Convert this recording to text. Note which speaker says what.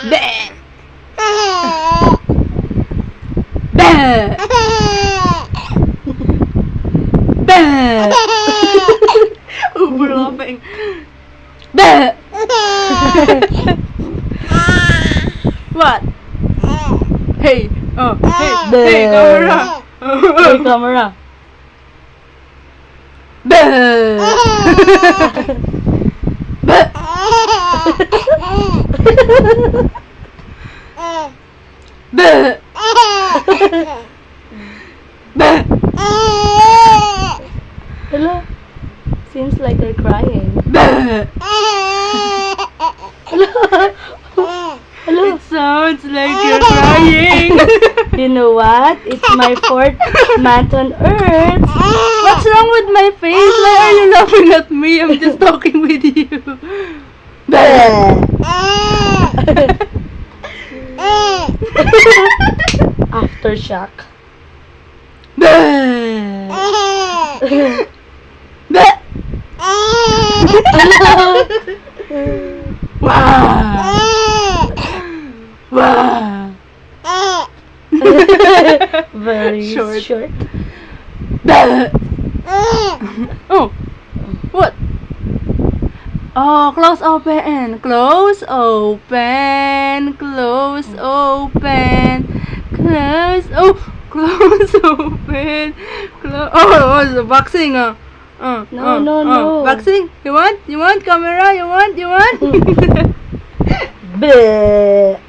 Speaker 1: Bleh. Bleh. Bleh. Overlapping. Bleh. What? Hey. Oh. Hey. Hey, camera.
Speaker 2: Hey, camera.
Speaker 1: Bleh. Bleh. Bleh. Bleh.
Speaker 2: Hello? Seems like they're crying.
Speaker 1: Bleh.
Speaker 2: Hello?
Speaker 1: It sounds like you're crying.
Speaker 2: You know what? It's my 4th month on Earth.
Speaker 1: What's wrong with my face? Why are you laughing at me? I'm just talking with you. Bleh.
Speaker 2: Aftershock.
Speaker 1: Bleh. Bleh. Wow. Wow.
Speaker 2: Very
Speaker 1: Short.
Speaker 2: short.
Speaker 1: Bleh. Oh. What? Oh, close open. Close open. Close open. Close. Oh, close open. Oh, it's a boxing.
Speaker 2: No.
Speaker 1: Boxing. You want? You want camera? You want?
Speaker 2: Bleh.